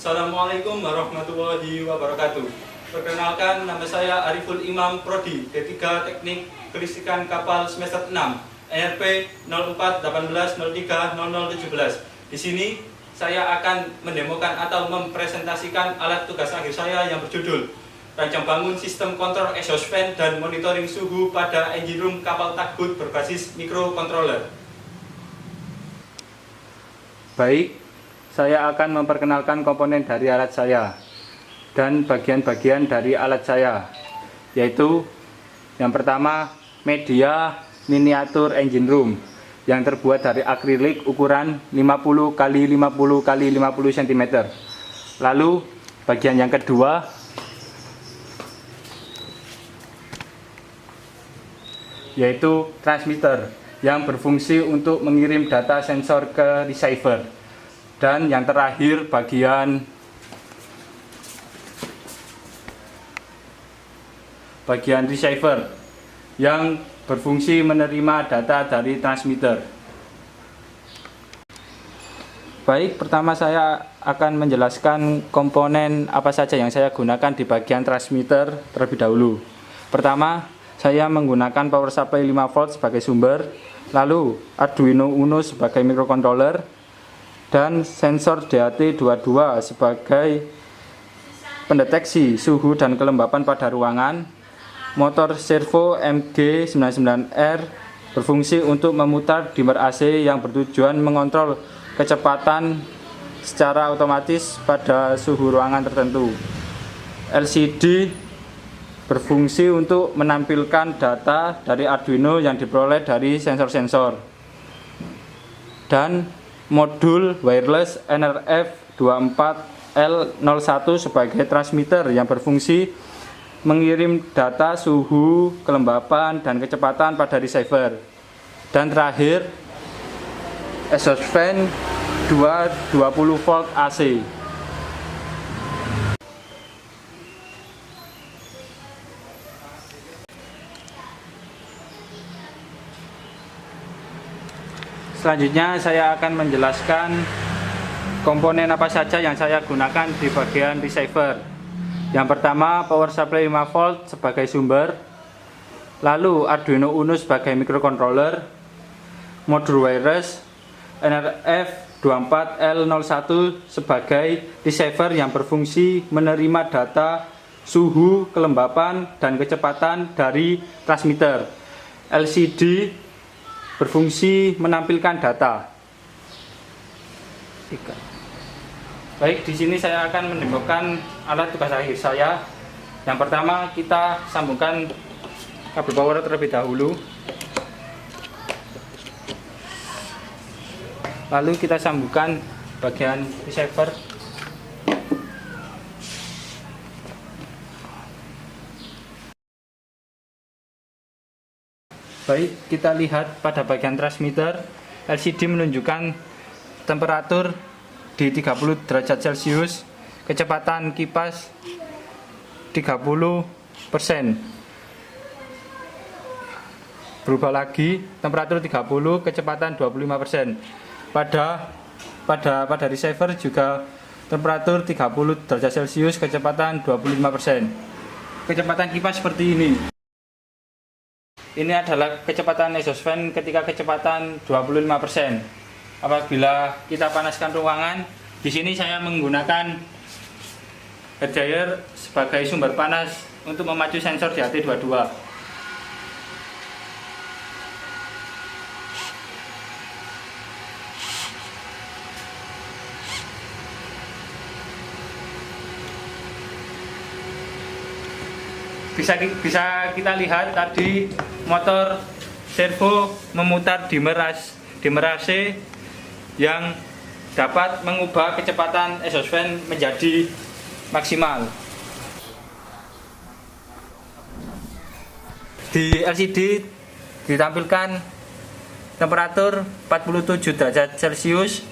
Assalamualaikum warahmatullahi wabarakatuh. Perkenalkan, nama saya Ariful Imam Prodi, D3 Teknik Kelistrikan Kapal semester 6, NRP 0418030017. Di sini saya akan mendemokan atau mempresentasikan alat tugas akhir saya yang berjudul Rancang bangun sistem kontrol exhaust fan dan monitoring suhu pada engine room kapal tugboat berbasis microcontroller. Baik, saya akan memperkenalkan komponen dari alat saya dan bagian-bagian dari alat saya, yaitu yang pertama media miniatur engine room yang terbuat dari akrilik ukuran 50 x 50 x 50 cm. Lalu bagian yang kedua yaitu transmitter yang berfungsi untuk mengirim data sensor ke receiver. Dan yang terakhir bagian receiver yang berfungsi menerima data dari transmitter. Baik, pertama saya akan menjelaskan komponen apa saja yang saya gunakan di bagian transmitter terlebih dahulu. Pertama, saya menggunakan power supply 5 volt sebagai sumber, lalu Arduino Uno sebagai microcontroller, dan sensor DAT22 sebagai pendeteksi suhu dan kelembapan pada ruangan. Motor servo MG99R berfungsi untuk memutar dimmer AC yang bertujuan mengontrol kecepatan secara otomatis pada suhu ruangan tertentu. LCD berfungsi untuk menampilkan data dari Arduino yang diperoleh dari sensor-sensor. Dan modul wireless NRF24L01 sebagai transmitter yang berfungsi mengirim data suhu, kelembapan, dan kecepatan pada receiver. Dan terakhir, exhaust fan 220 volt AC. Selanjutnya saya akan menjelaskan komponen apa saja yang saya gunakan di bagian receiver. Yang pertama, power supply 5 volt sebagai sumber, lalu Arduino Uno sebagai microcontroller, modul wireless NRF24L01 sebagai receiver yang berfungsi menerima data suhu, kelembapan, dan kecepatan dari transmitter. LCD berfungsi menampilkan data. Baik, di sini saya akan menemukan alat tugas akhir saya. Yang pertama, kita sambungkan kabel power terlebih dahulu. Lalu kita sambungkan bagian receiver. Baik, kita lihat pada bagian transmitter, LCD menunjukkan temperatur di 30 derajat Celcius, kecepatan kipas 30%. Berubah lagi, temperatur 30, kecepatan 25%. Pada receiver juga temperatur 30 derajat Celcius, kecepatan 25%. Kecepatan kipas seperti ini. Ini adalah kecepatan exhaust fan ketika kecepatan 25%. Apabila kita panaskan ruangan, di sini saya menggunakan hair dryer sebagai sumber panas untuk memacu sensor DAT22. Bisa kita lihat tadi motor servo memutar dimmer AC yang dapat mengubah kecepatan exhaust fan menjadi maksimal. Di LCD ditampilkan temperatur 47 derajat Celcius,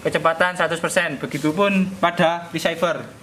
kecepatan 100%. Begitupun pada receiver.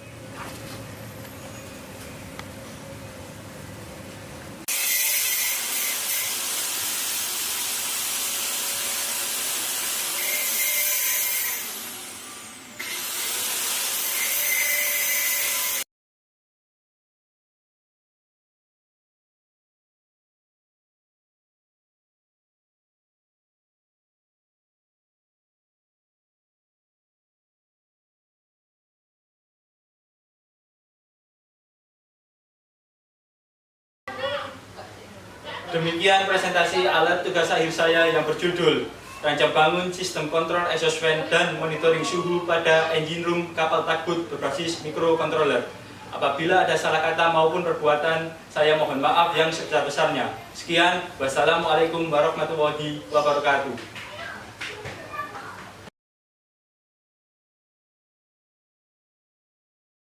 Demikian presentasi alat tugas akhir saya yang berjudul Rancang bangun sistem kontrol exhaust fan dan monitoring suhu pada engine room kapal takbut berbasis microcontroller. Apabila ada salah kata maupun perbuatan, saya mohon maaf yang sebesar-besarnya. Sekian, wassalamualaikum warahmatullahi wabarakatuh.